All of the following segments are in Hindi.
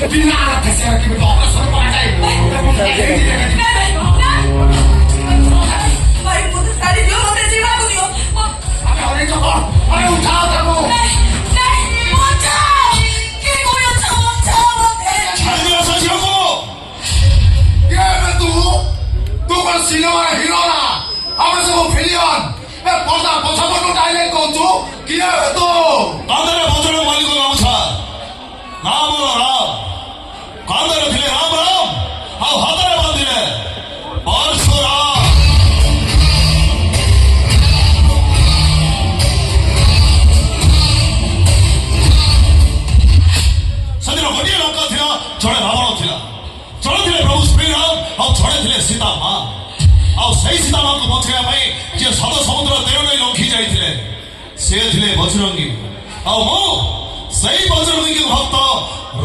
Pinala ka siya kibutok sa pagkakay. Mari putus tadi dia mau terima aku dia. Apa orang itu kok? Ayo ucap kamu. Ucap. Ibu yang ucap. 잘 들어서시라고. Dia betul. Tuhan sinawara hirola. Apa semua pilihan? 버사버도 다이는 건조. dia betul. 간다라 버전을 말리고 나무사. 나무라. 간다라 빌레 나무라. 하다라 반디네. 벌써라. सदियों बढ़िया लोग का थिला जोड़े रावण थिला जोड़े थिले प्रभु श्रीराम और जोड़े थिले सीता माँ और सही सीता माँ को पहुँचे भाई जे सदा समुद्र तेरे में लोग खींचाई थिले से थिले बजरंगी और वो सही बजरंगी के भक्त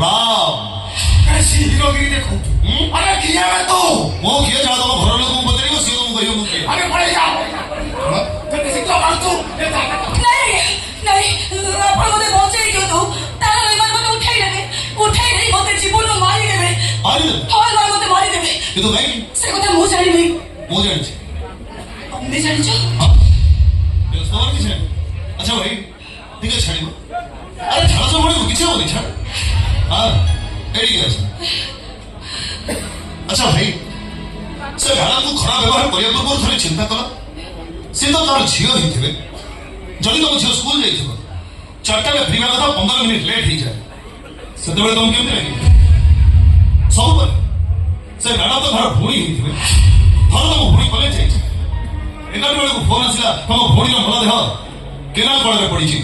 राम कैसी हीरोगिरी देखो अरे किया मैं तो वो किया जाता वो घर लोगों को बदलेगा को सीधों को यूं किया अरे पड़ेगा फिर किसी को मार तू नहीं अपन मुझे पहुंचे ही क्यों तू तारा रविवार को उठाई नहीं बोलते जीवन में मारी देवे मारी हर बार मुझे मारी देवे ये तो गई से को मुंह जानी नहीं मुंह जानी चाहिए हमने जानी जो हाँ ये सवाल किसे अच्छा भाई ठीक है छाड़ी अरे छाड़ा तो बड़े को किसे होगी छाड़ हाँ एडी क्या अच्छा भाई से घाना तू खराब व्यवहार करिया तो बहुत थोड़ी चिंता करो सीधा तार झियो ही थे जल्दी तो झियो स्कूल जाई थे चार्टा में फ्री में कथा 15 मिनट लेट ही जाए सदबड़े तुम केमती लगी सब पर से घाना तो घर भूणी ही थे घर तो भूणी कॉलेज जाई एकाटी वाले को फोन आसिला तुम भूणी नो भला देह केना पड़े पड़ी छी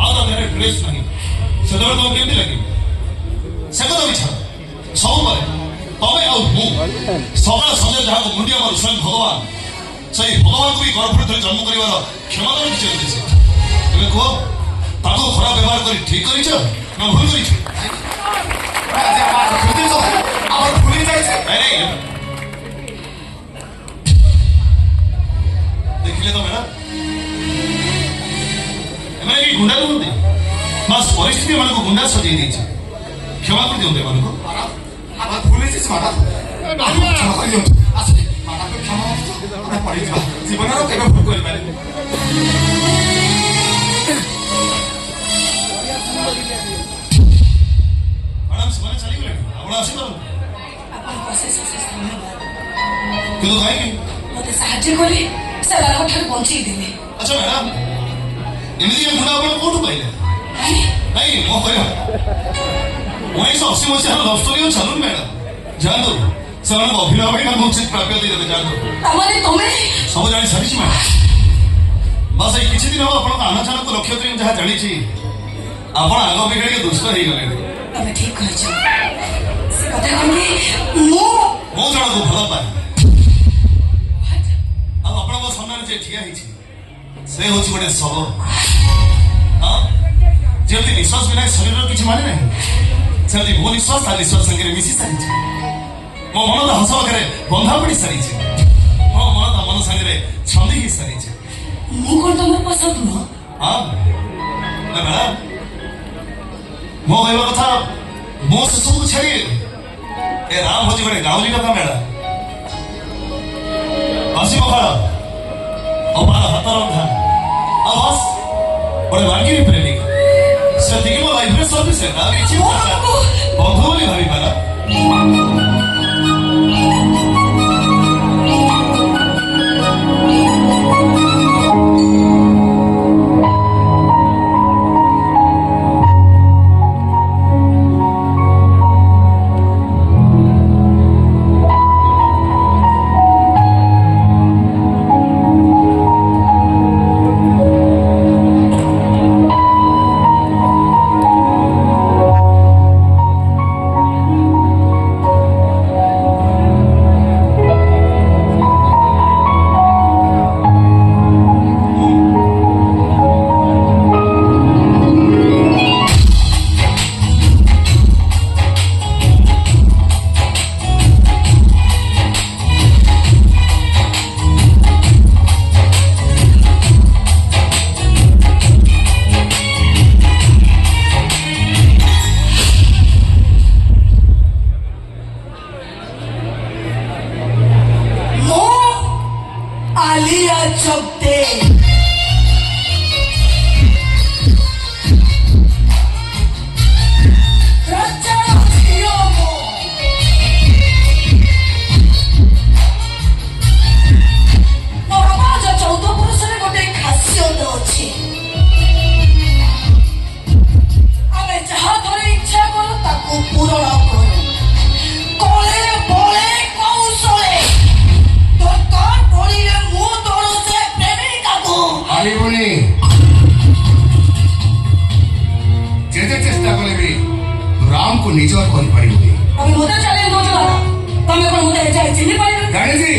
आ तो मेरे ड्रेस नहीं सदबड़े तुम केमती लगी से कथा बिछा सब पर तबे आउ मु सगळा समय जहाको मुंडिया मारु स्वयं भगवान सही भगवान को भी गर्भरे धरी जन्म करिवार क्षमता किछि अछि तुमे को ताको खराब व्यवहार करी ठीक करिछ ना भूल करिछ अरे बात खुद तो और भूली जाए अरे देखिले तो मेरा एमे की गुंडा नुंदी बस परिस्थिति मन को गुंडा सजै दैछ क्षमा कर दियो मन को अब भूली से माता आलू क्षमा कर दियो असली माता को क्षमा कर पड़ी जीवन रो केबे भूल करि पारे मैडम से चली गई हमरा आसी करो अपन कोशिश धन्यवाद कि तो काहे मते साहाଯ୍य करी से बाबा ठार पहुंची देले अच्छा मैडम एमदी गुना अपन कोठु पाइले नहीं मो कहियो वही सब 80 मसीहा लव स्टोरी चालू मैडम जान दो ସେମାନେ ଅଭିନୟ ପାଇଁ ତାଙ୍କୁ ଉଚିତ ପ୍ରାପ୍ୟ ଦେଇଦେବେ ଜାଣନ୍ତୁ ତାମାନେ ତମେ ସବୁ ଜାଣି ସାରିଛି ମ୍ୟାଡମ ବାସ୍ ଏଇ କିଛି ଦିନ ହବ ଆପଣଙ୍କ ଆନାଚାରକୁ ଲକ୍ଷ୍ୟ କରି ମୁଁ ଯାହା ଜାଣିଛି ଆପଣ ଆଗ ଅପେକ୍ଷା ଟିକେ ଦୁଷ୍ଟ ହେଇଗଲେଣି ତମେ ଠିକ କହିଛ ସେ କଥା କହିଲି ମୁଁ ଜଣକୁ ଭଲ ପାଏ ଆଉ ଆପଣଙ୍କ ସାମ୍ନାରେ ଯେ ଠିଆ ହେଇଛି ସେ ହଉଛି ଗୋଟେ ଶବ ଯେମିତି ନିଶ୍ୱାସ ବିନା ଶରୀରର କିଛି ମାନେ ନାହିଁ ସେମିତି ମୋ ନିଶ୍ୱାସ ତା ନିଶ୍ୱାସ ସାଙ୍ଗରେ ମିଶି ସାରିଛି ମୋ ମନ ତା ହସ ପାଖରେ ବନ୍ଧା ପଡ଼ି ସାରିଛି ମୋ ମନ ତା ମନ ସାଙ୍ଗରେ ଛନ୍ଦି ହେଇ ସାରିଛି ମୁଁ କଣ ତମର ପସନ୍ଦ ନୁହଁ ହଁ ନା ମ୍ୟାଡାମ ମୋ କହିବା କଥା ମୋ ସେସବୁକୁ ଛାଡ଼ି ଏ ରାମ ହଉଛି ଗୋଟେ ଗାଉଁଲି ଟଙ୍କା ମ୍ୟାଡାମ ହସି ପଖାଳ ଅପାର ହାତ ରନ୍ଧା ଆଉ ବସ୍ ଗୋଟେ ବାଗିରି ପ୍ରେମିକ ସେତିକି ମୋ ଲାଇଫରେ ସଫିସିଏଣ୍ଟ ଆଉ କିଛି ବନ୍ଧୁ ବୋଲି ଭାବିପାର ଜାଣିନି ଯେତେ ଚେଷ୍ଟା କଲେ ବି ରାମକୁ ନିଜର କରିପାରିବୁନି ତମେ ମୋତେ ଚ୍ୟାଲେଞ୍ଜ ଦଉଛ ଦାଦା ତମେ କଣ ମୋତେ ଚିହ୍ନି ପାରିବ ଜାଣିଛି